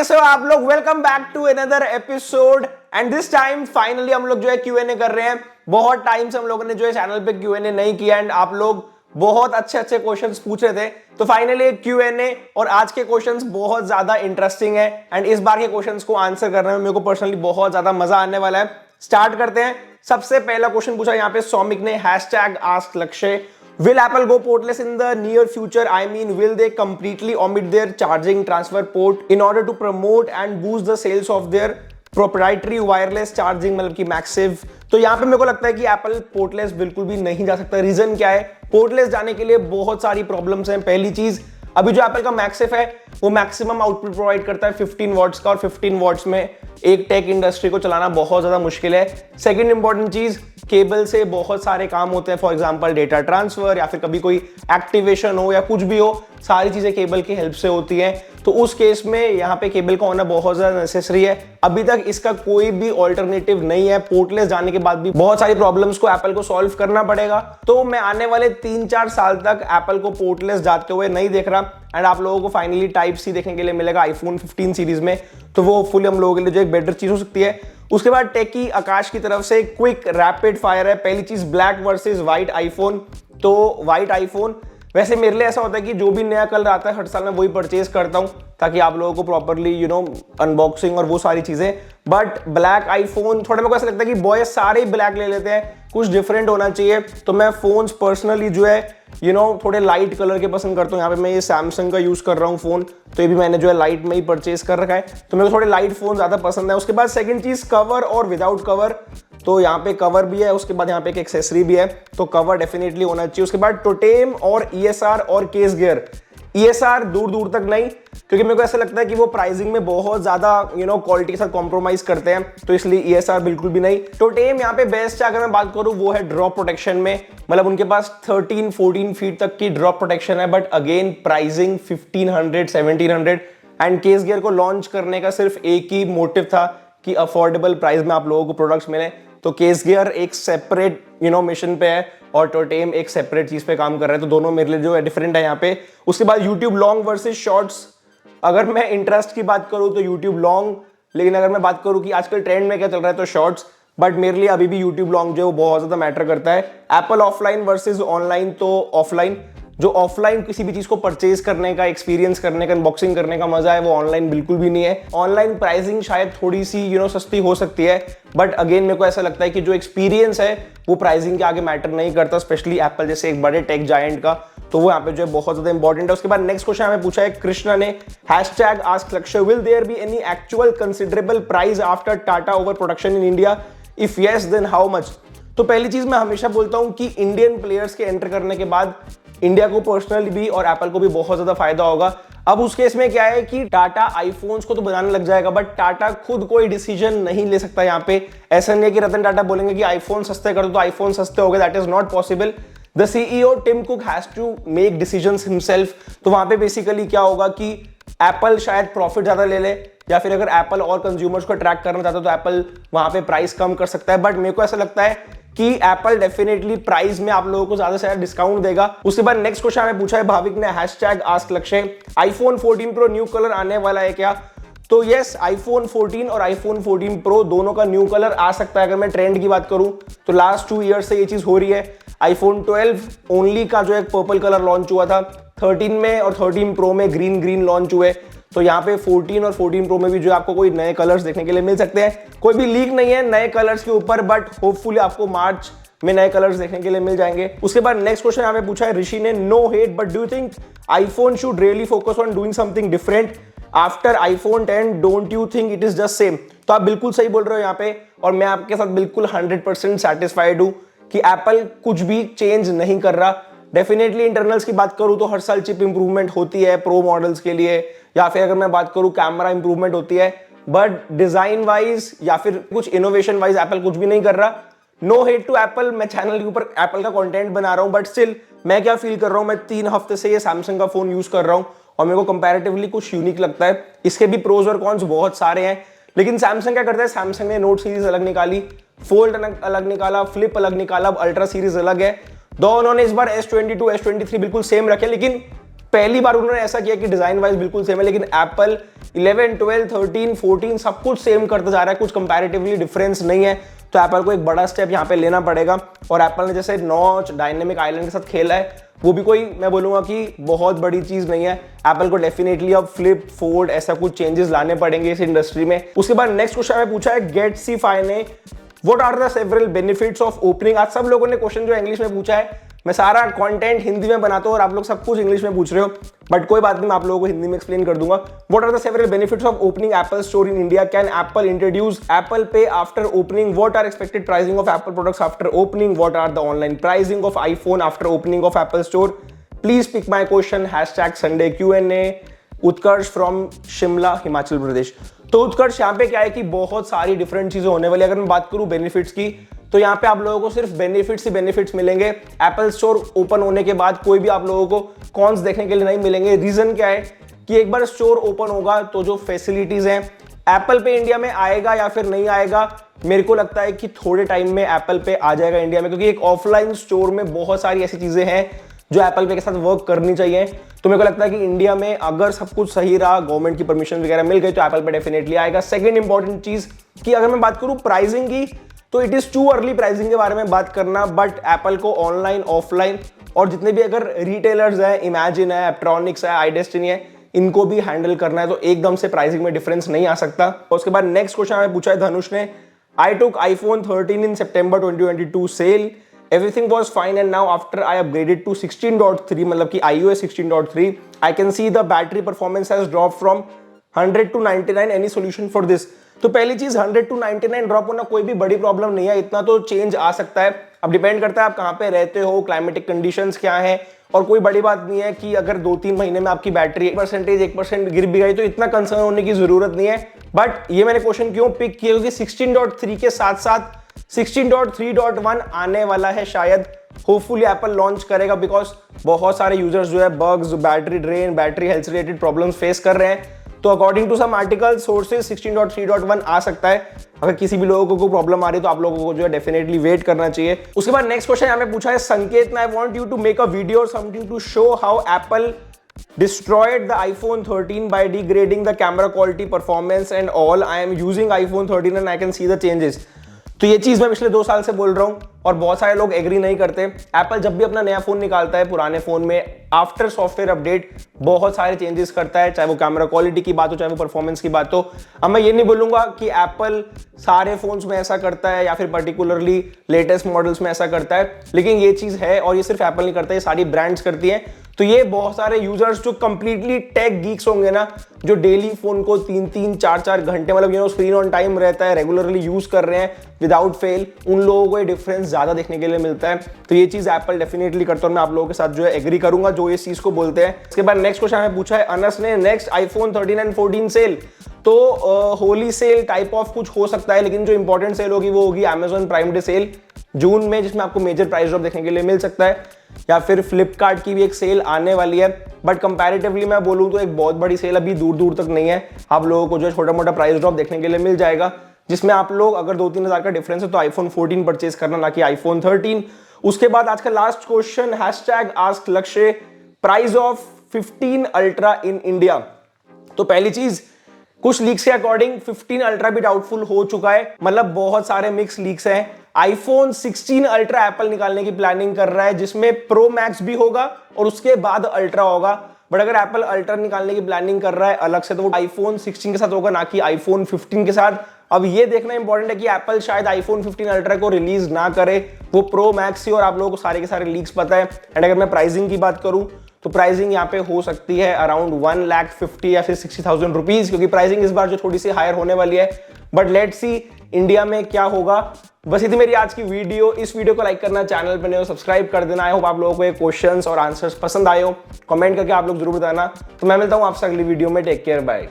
कैसे हो आप लोग। Welcome back to another episode and this time finally हम लोग जो है Q&A कर रहे हैं। बहुत टाइम से हम लोगों ने जो है चैनल पे Q&A नहीं किया एंड आप लोग बहुत अच्छे अच्छे क्वेश्चंस पूछ रहे थे, तो फाइनली Q&A और आज के क्वेश्चंस बहुत ज्यादा इंटरेस्टिंग है एंड इस बार के क्वेश्चंस को आंसर करने में मेरे को पर्सनली बहुत ज्यादा मजा आने वाला है। स्टार्ट करते हैं। सबसे पहला क्वेश्चन पूछा यहाँ पे सौमिक ने, #AskLakshay, will Apple go portless in the near future? I mean, will they completely omit their charging transfer port in order to promote and boost the sales of their proprietary wireless charging, मतलब कि मैक्सिव। तो यहाँ पे मेरे को लगता है कि एप्पल पोर्टलेस बिल्कुल भी नहीं जा सकता। रीजन क्या है? पोर्टलेस जाने के लिए बहुत सारी प्रॉब्लम्स हैं। पहली चीज, अभी जो एप्पल का मैक्सिफ है वो मैक्सिमम आउटपुट प्रोवाइड करता है 15 वॉट्स का, और 15 वॉट्स में एक टेक इंडस्ट्री को चलाना बहुत ज्यादा मुश्किल है। सेकंड इंपॉर्टेंट चीज, केबल से बहुत सारे काम होते हैं, फॉर एग्जांपल डेटा ट्रांसफर या फिर कभी कोई एक्टिवेशन हो या कुछ भी हो, सारी चीजें केबल की हेल्प से होती हैं। तो उस केस में यहाँ पे केबल का होना बहुत ज्यादा नेसेसरी है। अभी तक इसका कोई भी ऑल्टरनेटिव नहीं है। पोर्टलेस जाने के बाद भी बहुत सारी प्रॉब्लम्स को एप्पल को सॉल्व करना पड़ेगा। तो मैं आने वाले 3-4 साल तक एप्पल को पोर्टलेस जाते हुए नहीं देख रहा एंड आप लोगों को फाइनली टाइप सी देखने के लिए मिलेगा आईफोन 15 सीरीज में। तो वो फुली हम लोगों के लिए जो एक बेटर चीज हो सकती है। उसके बाद टेकी आकाश की तरफ से क्विक रैपिड फायर है। पहली चीज, ब्लैक वर्सेस व्हाइट आईफोन। तो व्हाइट आईफोन, वैसे मेरे लिए ऐसा होता है कि जो भी नया कलर आता है हर साल मैं वही परचेज करता हूं ताकि आप लोगों को प्रॉपर्ली अनबॉक्सिंग और वो सारी चीजें। बट ब्लैक आईफोन थोड़ा मेरे को ऐसा लगता है कि बॉयज सारे ही ब्लैक ले लेते हैं, कुछ डिफरेंट होना चाहिए। तो मैं फोन्स पर्सनली जो है थोड़े लाइट कलर के पसंद करता हूँ। यहाँ पे मैं ये सैमसंग का यूज कर रहा हूँ फोन, तो ये भी मैंने जो है लाइट में ही परचेज कर रखा है। तो मेरे को थोड़े लाइट फोन ज्यादा पसंद है। उसके बाद सेकंड चीज, कवर और विदाउट कवर। तो यहाँ पे कवर भी है, उसके बाद यहाँ पे एक एक्सेसरी भी है, तो कवर डेफिनेटली होना चाहिए। उसके बाद टोटेम और ESR और केस गियर। ESR दूर दूर तक नहीं, क्योंकि मेरे को ऐसा लगता है कि वो प्राइसिंग में बहुत ज्यादा क्वालिटी के साथ कॉम्प्रोमाइज करते हैं, तो इसलिए ESR बिल्कुल भी नहीं। टोटेम यहाँ पे बेस्ट है अगर मैं बात करूँ वो है ड्रॉप प्रोटेक्शन में, मतलब उनके पास 13-14 फीट तक की ड्रॉप प्रोटेक्शन है, but again pricing 1500-1700। And case gear को लॉन्च करने का सिर्फ एक ही मोटिव था कि अफोर्डेबल प्राइस में आप लोगों को प्रोडक्ट्स मिले। तो केस गियर एक सेपरेट मिशन पे है और टोटेम एक सेपरेट चीज पे काम कर रहा है, तो दोनों मेरे लिए जो है डिफरेंट है यहाँ पे। उसके बाद यूट्यूब लॉन्ग वर्सेस शॉर्ट्स। अगर मैं इंटरेस्ट की बात करूँ तो यूट्यूब लॉन्ग, लेकिन अगर मैं बात करूँ कि आजकल ट्रेंड में क्या चल रहा है तो शॉर्ट्स। बट मेरे लिए अभी भी यूट्यूब लॉन्ग जो है वो बहुत ज्यादा मैटर करता है। एप्पल ऑफलाइन वर्सेज ऑनलाइन, तो ऑफलाइन, जो ऑफलाइन किसी भी चीज को परचेज करने का, एक्सपीरियंस करने का, अनबॉक्सिंग करने का मजा है वो ऑनलाइन बिल्कुल भी नहीं है। ऑनलाइन प्राइसिंग शायद थोड़ी सी सस्ती हो सकती है, बट अगेन मेरे को ऐसा लगता है कि जो एक्सपीरियंस है वो प्राइसिंग के आगे मैटर नहीं करता, स्पेशली एप्पल जैसे एक बड़े टेक जायंट का। तो वो यहाँ पे जो है बहुत ज्यादा इंपॉर्टेंट है। उसके बाद नेक्स्ट क्वेश्चन हमें पूछा है कृष्णा ने, #AskLakshay, will there be any actual considerable price after Tata over production in India? If yes, then how much? तो पहली चीज मैं हमेशा बोलता हूं कि इंडियन प्लेयर्स के एंटर करने के बाद इंडिया को पर्सनली भी और एप्पल को भी बहुत ज्यादा फायदा होगा। अब उस केस में क्या है कि टाटा आईफोन्स को तो बनाने लग जाएगा, बट टाटा खुद कोई डिसीजन नहीं ले सकता यहाँ पे। ऐसा नहीं है कि रतन टाटा बोलेंगे कि आईफोन सस्ते कर दो तो आईफोन सस्ते हो गए, that is not possible. The CEO Tim Cook has to make decisions himself. तो वहां पे बेसिकली क्या होगा कि एप्पल शायद प्रॉफिट ज्यादा ले ले, या फिर अगर एप्पल और कंज्यूमर्स को ट्रैक करना चाहता है तो एप्पल वहां पे प्राइस कम कर सकता है। बट मेरे को ऐसा लगता है कि एप्पल डेफिनेटली प्राइस में आप लोगों को ज्यादा से ज्यादा डिस्काउंट देगा। उसके बाद नेक्स्ट क्वेश्चन हमें पूछा है भाविक ने, #AskLakshay, iPhone 14 Pro new colour आने वाला है क्या? तो यस, iPhone 14 और iPhone 14 Pro दोनों का न्यू कलर आ सकता है। अगर मैं ट्रेंड की बात करूं तो लास्ट 2 ईयर से ये चीज हो रही है। iPhone 12 ओनली का जो एक पर्पल कलर लॉन्च हुआ था, 13 में और 13 Pro में ग्रीन लॉन्च हुए। तो यहाँ पे 14 और 14 Pro में भी जो आपको कोई नए कलर्स देखने के लिए मिल सकते हैं। कोई भी लीक नहीं है नए कलर्स के ऊपर, बट होपफुली आपको मार्च में नए कलर्स देखने के लिए मिल जाएंगे। उसके बाद नेक्स्ट क्वेश्चन यहाँ पे पूछा है ऋषि ने, no hate but do you think iPhone should really focus on doing something different after iPhone 10? Don't you think it is just same? तो आप बिल्कुल सही बोल रहे हो यहाँ पे, और मैं आपके साथ बिल्कुल 100% सेटिस्फाइड हूँ कि एप्पल कुछ भी चेंज नहीं कर रहा। डेफिनेटली इंटरनल्स की बात करूं तो हर साल चिप इंप्रूवमेंट होती है प्रो मॉडल्स के लिए, या फिर अगर मैं बात करूं कैमरा इंप्रूवमेंट होती है, बट डिजाइन वाइज या फिर कुछ इनोवेशन वाइज एप्पल कुछ भी नहीं कर रहा। नो हेट टू एप्पल, मैं चैनल के ऊपर एप्पल का कंटेंट बना रहा हूं, बट स्टिल मैं क्या फील कर रहा हूं, मैं 3 हफ्ते से ये सैमसंग का फोन यूज कर रहा हूं और मेरे को कंपैरेटिवली कुछ यूनिक लगता है। इसके भी प्रोज और कॉन्स बहुत सारे हैं, लेकिन सैमसंग क्या करता है, सैमसंग ने नोट सीरीज अलग निकाली, फोल्ड अलग निकाला, फ्लिप अलग निकाला, अब अल्ट्रा सीरीज अलग है। दो उन्होंने इस बार S22, S23 बिल्कुल सेम रखे, लेकिन पहली बार उन्होंने ऐसा किया कि डिजाइन वाइज बिल्कुल सेम है। लेकिन एप्पल 11, 12, 13, 14 सब कुछ सेम करता जा रहा है, कुछ कंपैरेटिवली डिफरेंस नहीं है। तो एप्पल को एक बड़ा स्टेप यहाँ पे लेना पड़ेगा। और एप्पल ने जैसे नॉच डायनेमिक आइलैंड के साथ खेला है, वो भी कोई मैं बोलूंगा कि बहुत बड़ी चीज नहीं है। एप्पल को डेफिनेटली अब फ्लिप फोल्ड ऐसा कुछ चेंजेस लाने पड़ेंगे इस इंडस्ट्री में। उसके बाद नेक्स्ट क्वेश्चन हमें पूछा है गेटसीफाई ने, what are the several benefits of opening. आज सब लोगों ने क्वेश्चन जो इंग्लिश में पूछा है, मैं सारा कंटेंट हिंदी में बनाता हूं और आप लोग सब कुछ इंग्लिश में पूछ रहे हो, बट कोई बात नहीं, मैं आप लोगों को हिंदी में एक्सप्लेन कर दूंगा। What are the several benefits of opening Apple store in India, can Apple introduce Apple Pay after opening, what are expected pricing of Apple products after opening, what are the online pricing of iPhone after opening of Apple store, please pick my question, #Sunday Q&A, Utkarsh from Shimla Himachal Pradesh. तो उत्कर्ष यहाँ पे क्या है कि बहुत सारी different चीजें होने वाली। अगर मैं बात करूं बेनिफिट्स की, तो यहाँ पे आप लोगों को सिर्फ बेनिफिट्स ही बेनिफिट्स मिलेंगे। एप्पल स्टोर ओपन होने के बाद कोई भी आप लोगों को कॉन्स देखने के लिए नहीं मिलेंगे। रीजन क्या है कि एक बार स्टोर ओपन होगा तो जो फैसिलिटीज हैं, एप्पल पे इंडिया में आएगा या फिर नहीं आएगा, मेरे को लगता है कि थोड़े टाइम में एप्पल पे आ जाएगा इंडिया में, क्योंकि एक ऑफलाइन स्टोर में बहुत सारी ऐसी चीजें हैं जो एप्पल पे के साथ वर्क करनी चाहिए। तो मेरे को लगता है कि इंडिया में अगर सब कुछ सही रहा, गवर्नमेंट की परमिशन वगैरह मिल गई, तो एप्पल पे डेफिनेटली आएगा। सेकंड इंपॉर्टेंट चीज कि अगर मैं बात करूं प्राइसिंग की, तो it is too early pricing के बारे में बात करना, बट एप्पल को ऑनलाइन ऑफलाइन और जितने भी अगर रिटेलर्स हैं, इमेजिन है, एप्ट्रॉनिक्स है, iDestiny है, इनको भी हैंडल करना है, तो एकदम से प्राइसिंग में डिफरेंस नहीं आ सकता। उसके बाद नेक्स्ट क्वेश्चन हमें पूछा है धनुष ने, I took iPhone 13 in September 2022 sale, everything was fine and now after I upgraded to 16.3 मतलब कि iOS 16.3 I can see the battery performance has dropped from 100 to 99, any solution for this। तो पहली चीज 100 to 99 drop होना कोई भी बड़ी problem नहीं है, इतना तो चेंज आ सकता है। अब डिपेंड करता है आप कहाँ पे रहते हो, क्लाइमेटिक कंडीशंस क्या है, और कोई बड़ी बात नहीं है कि अगर 2-3 महीने में आपकी बैटरी 1% गिर भी गई तो इतना कंसर्न होने की जरूरत नहीं है। बट ये मैंने क्वेश्चन क्यों पिक किया, क्योंकि 16.3 के साथ साथ 16.3.1 आने वाला है शायद, होपफुली एप्पल लॉन्च करेगा, बिकॉज बहुत सारे यूजर्स जो है bugs, battery drain, battery health related problems face कर रहे हैं। तो according to some article sources 16.3.1 आ सकता है। अगर किसी भी लोगों को कोई प्रॉब्लम आ रही है तो आप लोगों को जो है डेफिनेटली वेट करना चाहिए। उसके बाद नेक्स्ट क्वेश्चन हमें पूछा है Sanket, I want you to make a video or something to show how Apple destroyed the iPhone 13 by degrading the camera quality, performance and all. I am using iPhone 13 and I can see the changes। तो ये चीज मैं पिछले 2 साल से बोल रहा हूं और बहुत सारे लोग एग्री नहीं करते। एप्पल जब भी अपना नया फोन निकालता है, पुराने फोन में आफ्टर सॉफ्टवेयर अपडेट बहुत सारे चेंजेस करता है, चाहे वो कैमरा क्वालिटी की बात हो, चाहे वो परफॉर्मेंस की बात हो। अब मैं ये नहीं बोलूंगा कि एप्पल सारे फोन्स में ऐसा करता है या फिर पर्टिकुलरली लेटेस्ट मॉडल्स में ऐसा करता है, लेकिन ये चीज है और ये सिर्फ एप्पल नहीं करता, ये सारी ब्रांड्स करती हैं। तो ये बहुत सारे यूजर्स जो कंप्लीटली टेक गीक्स होंगे ना, जो डेली फोन को 3-3, 4-4 घंटे मतलब स्क्रीन ऑन टाइम रहता है, रेगुलरली यूज कर रहे हैं विदाउट फेल, उन लोगों को ये डिफरेंस ज्यादा देखने के लिए मिलता है। तो ये चीज एप्पल डेफिनेटली करता है, मैं आप लोगों के साथ जो है एग्री करूंगा जो इस चीज को बोलते हैं। इसके बाद नेक्स्ट क्वेश्चन हमें पूछा है अनस ने, नेक्स्ट iPhone 13 एंड 14 सेल। तो होली सेल टाइप ऑफ कुछ हो सकता है, लेकिन जो इंपॉर्टेंट सेल होगी वो होगी Amazon प्राइम डे सेल जून में, जिसमें आपको मेजर प्राइस ड्रॉप देखने के लिए मिल सकता है, या फिर फ्लिपकार्ट की भी एक सेल आने वाली है। बट कंपैरेटिवली मैं बोलूं तो एक बहुत बड़ी सेल अभी दूर दूर तक नहीं है, आप लोगों को जो छोटा मोटा प्राइस ड्रॉप देखने के लिए मिल जाएगा, जिसमें आप लोग अगर 2-3 हज़ार का डिफरेंस है तो iPhone 14 परचेज करना, ना कि iPhone 13। उसके बाद आज का लास्ट क्वेश्चन, #ask लक्ष्य, price of 15 ultra in India. तो पहली चीज, कुछ लीक्स के अकॉर्डिंग 15 अल्ट्रा भी डाउटफुल हो चुका है, मतलब बहुत सारे मिक्स लीक्स हैं। iPhone 16 अल्ट्रा एप्पल निकालने की प्लानिंग कर रहा है, जिसमें प्रो मैक्स भी होगा और उसके बाद अल्ट्रा होगा। बट अगर एप्पल अल्ट्रा निकालने की प्लानिंग कर रहा है अलग से, तो वो iPhone 16 के साथ होगा, ना कि iPhone 15 के साथ। अब ये देखना इंपॉर्टेंट है कि एप्पल शायद iPhone 15 अल्ट्रा को रिलीज ना करे, वो प्रो मैक्स ही, और आप लोगों को सारे के सारे लीक्स पता है। एंड अगर मैं प्राइसिंग की बात करूं तो प्राइसिंग यहाँ पे हो सकती है अराउंड 1,50,000 या फिर 60,000 रुपीज, क्योंकि प्राइसिंग इस बार जो थोड़ी सी हायर होने वाली है। बट लेट्स सी इंडिया में क्या होगा। बस इतनी मेरी आज की वीडियो। इस वीडियो को लाइक करना, चैनल पर नए हो सब्सक्राइब कर देना। आई होप आप लोगों को ये क्वेश्चंस और आंसर्स पसंद आए हो, कमेंट करके आप लोग जरूर बताना। तो मैं मिलता हूँ आपसे अगली वीडियो में, टेक केयर, बाय।